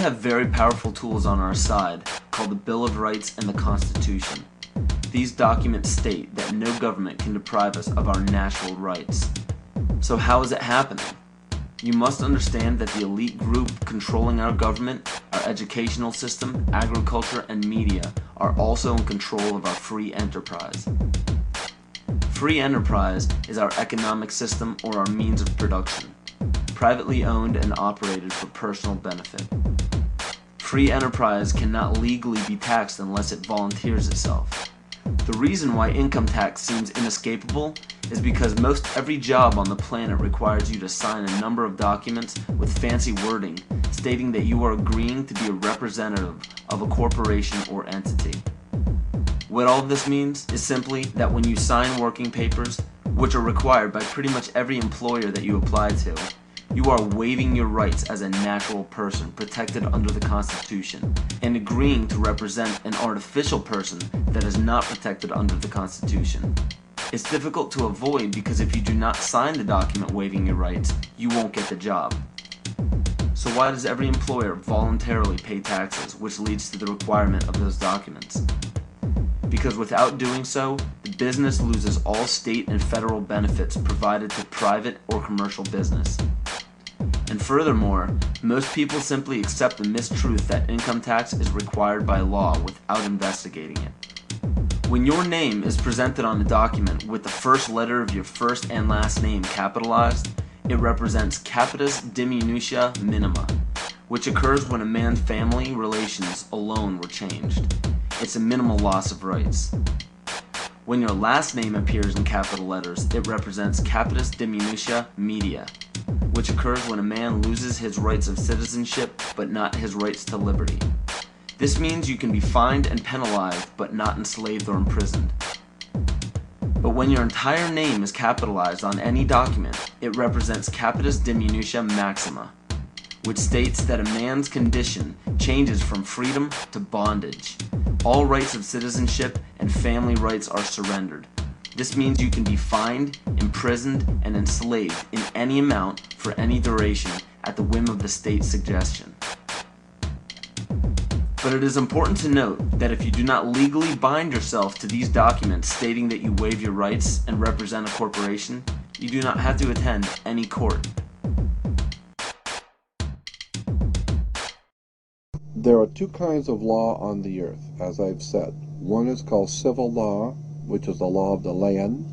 have very powerful tools on our side called the Bill of Rights and the Constitution. These documents state that no government can deprive us of our natural rights. So how is it happening? You must understand that the elite group controlling our government, our educational system, agriculture, and media are also in control of our free enterprise. Free enterprise is our economic system or our means of production, privately owned and operated for personal benefit. Free enterprise cannot legally be taxed unless it volunteers itself. The reason why income tax seems inescapable is because most every job on the planet requires you to sign a number of documents with fancy wording stating that you are agreeing to be a representative of a corporation or entity. What all of this means is simply that when you sign working papers, which are required by pretty much every employer that you apply to, you are waiving your rights as a natural person protected under the Constitution and agreeing to represent an artificial person that is not protected under the Constitution. It's difficult to avoid because if you do not sign the document waiving your rights, you won't get the job. So why does every employer voluntarily pay taxes, which leads to the requirement of those documents? Because without doing so, the business loses all state and federal benefits provided to private or commercial business. And furthermore, most people simply accept the mistruth that income tax is required by law without investigating it. When your name is presented on a document with the first letter of your first and last name capitalized, it represents capitis diminutia minima, which occurs when a man's family relations alone were changed. It's a minimal loss of rights. When your last name appears in capital letters, it represents capitis diminutia media, which occurs when a man loses his rights of citizenship but not his rights to liberty. This means you can be fined and penalized but not enslaved or imprisoned. But when your entire name is capitalized on any document, it represents capitis diminutia maxima, which states that a man's condition changes from freedom to bondage. All rights of citizenship and family rights are surrendered. This means you can be fined, imprisoned, and enslaved in any amount for any duration at the whim of the state's suggestion. But it is important to note that if you do not legally bind yourself to these documents stating that you waive your rights and represent a corporation, you do not have to attend any court. There are two kinds of law on the earth, as I've said. One is called civil law, which is the law of the land,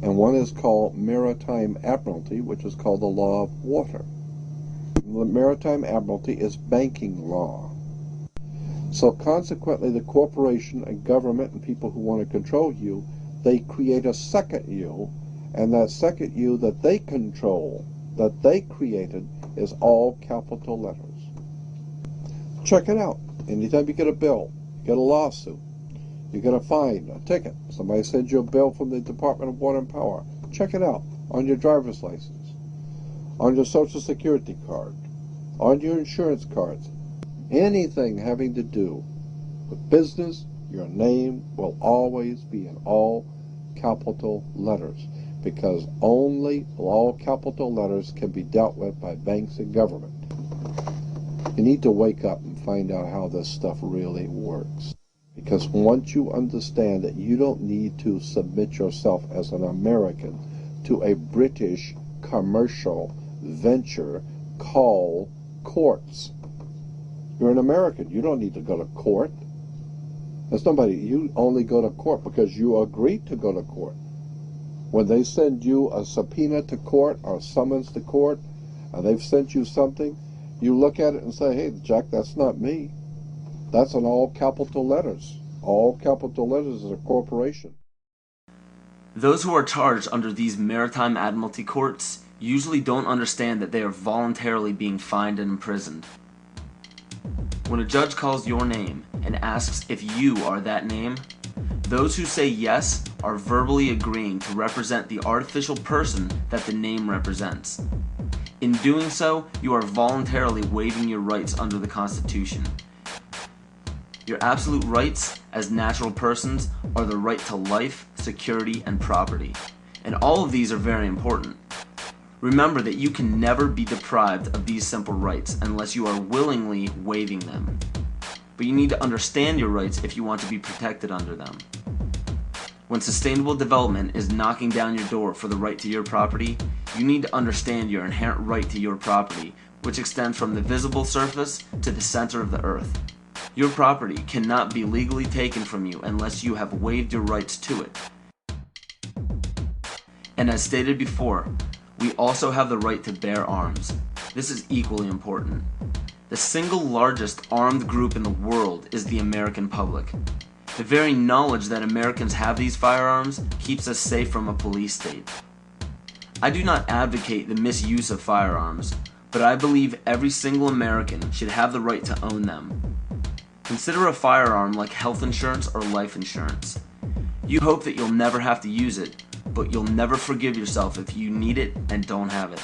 and one is called maritime admiralty, which is called the law of water. The maritime admiralty is banking law. So consequently, the corporation and government and people who want to control you, they create a second you, and that second you that they control, that they created, is all capital letters. Check it out. Anytime you get a bill, you get a lawsuit, you get a fine, a ticket, somebody sends you a bill from the Department of Water and Power, check it out on your driver's license, on your Social Security card, on your insurance cards. Anything having to do with business, your name will always be in all capital letters, because only all capital letters can be dealt with by banks and government. You need to wake up and find out how this stuff really works. Because once you understand that you don't need to submit yourself as an American to a British commercial venture called courts. You're an American. You don't need to go to court. There's nobody. You only go to court because you agreed to go to court. When they send you a subpoena to court or a summons to court, and they've sent you something, you look at it and say, hey, Jack, that's not me. That's in all capital letters. All capital letters is a corporation. Those who are charged under these maritime admiralty courts usually don't understand that they are voluntarily being fined and imprisoned. When a judge calls your name and asks if you are that name, those who say yes are verbally agreeing to represent the artificial person that the name represents. In doing so, you are voluntarily waiving your rights under the Constitution. Your absolute rights as natural persons are the right to life, security, and property. And all of these are very important. Remember that you can never be deprived of these simple rights unless you are willingly waiving them. But you need to understand your rights if you want to be protected under them. When sustainable development is knocking down your door for the right to your property, you need to understand your inherent right to your property, which extends from the visible surface to the center of the earth. Your property cannot be legally taken from you unless you have waived your rights to it. And as stated before, we also have the right to bear arms. This is equally important. The single largest armed group in the world is the American public. The very knowledge that Americans have these firearms keeps us safe from a police state. I do not advocate the misuse of firearms, but I believe every single American should have the right to own them. Consider a firearm like health insurance or life insurance. You hope that you'll never have to use it, but you'll never forgive yourself if you need it and don't have it.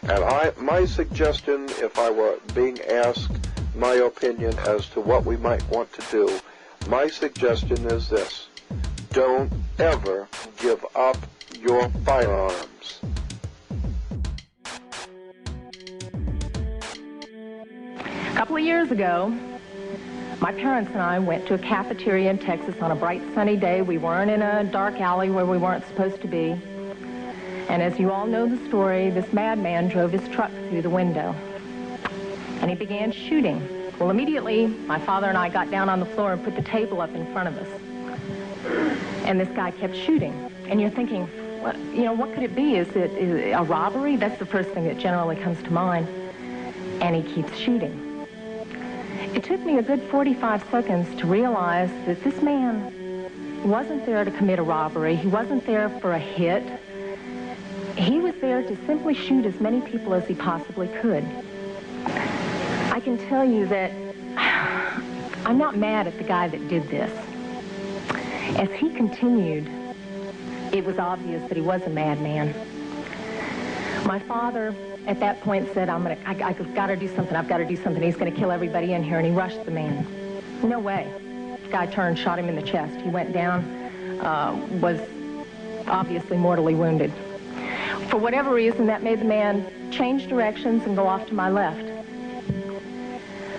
And my suggestion, if I were being asked my opinion as to what we might want to do, my suggestion is this: don't ever give up your firearms. A couple of years ago, my parents and I went to a cafeteria in Texas on a bright sunny day. We weren't in a dark alley where we weren't supposed to be. And as you all know the story, this madman drove his truck through the window. And he began shooting. Well, immediately, my father and I got down on the floor and put the table up in front of us. And this guy kept shooting. And you're thinking, what could it be? Is it a robbery? That's the first thing that generally comes to mind. And he keeps shooting. It took me a good 45 seconds to realize that this man wasn't there to commit a robbery. He wasn't there for a hit. He was there to simply shoot as many people as he possibly could. I can tell you that I'm not mad at the guy that did this. As he continued, it was obvious that he was a madman. My father at that point said, I've got to do something. I've got to do something. He's going to kill everybody in here. And he rushed the man. No way. The guy turned, shot him in the chest. He went down, was obviously mortally wounded. For whatever reason, that made the man change directions and go off to my left.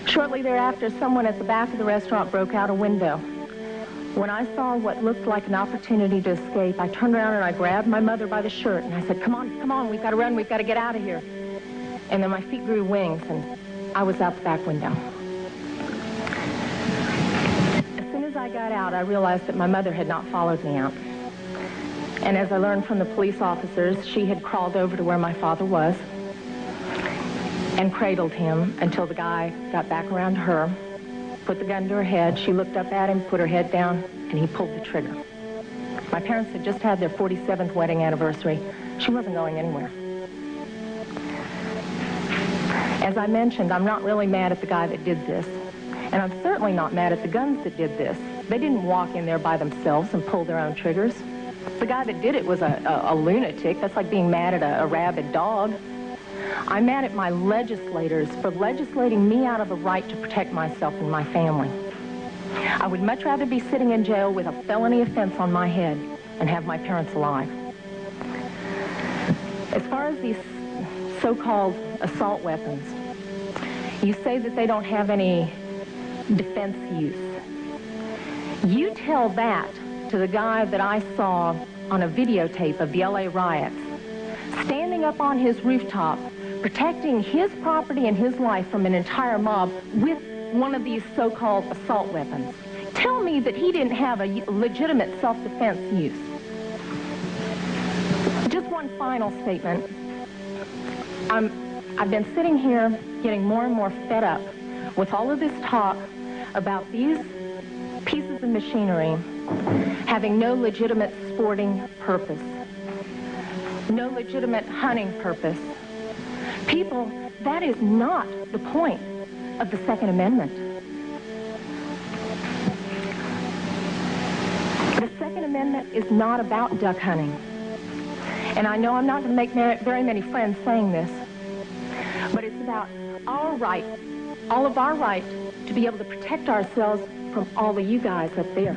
Shortly thereafter, someone at the back of the restaurant broke out a window. When I saw what looked like an opportunity to escape, I turned around and I grabbed my mother by the shirt and I said, come on, we've got to run, we've got to get out of here. And then my feet grew wings and I was out the back window. As soon as I got out, I realized that my mother had not followed me out. And as I learned from the police officers, she had crawled over to where my father was and cradled him until the guy got back around her, put the gun to her head. She looked up at him, put her head down, and he pulled the trigger. My parents had just had their 47th wedding anniversary. She wasn't going anywhere. As I mentioned, I'm not really mad at the guy that did this. And I'm certainly not mad at the guns that did this. They didn't walk in there by themselves and pull their own triggers. The guy that did it was a lunatic. That's like being mad at a rabid dog. I'm mad at my legislators for legislating me out of the right to protect myself and my family. I would much rather be sitting in jail with a felony offense on my head and have my parents alive. As far as these so-called assault weapons, you say that they don't have any defense use. You tell that to the guy that I saw on a videotape of the LA riots, standing up on his rooftop, protecting his property and his life from an entire mob with one of these so-called assault weapons. Tell me that he didn't have a legitimate self-defense use. Just one final statement. I've been sitting here getting more and more fed up with all of this talk about these pieces of machinery having no legitimate sporting purpose, no legitimate hunting purpose. People, that is not the point of the Second Amendment. The Second Amendment is not about duck hunting. And I know I'm not going to make very many friends saying this, but it's about our right, all of our right, to be able to protect ourselves from all of you guys up there.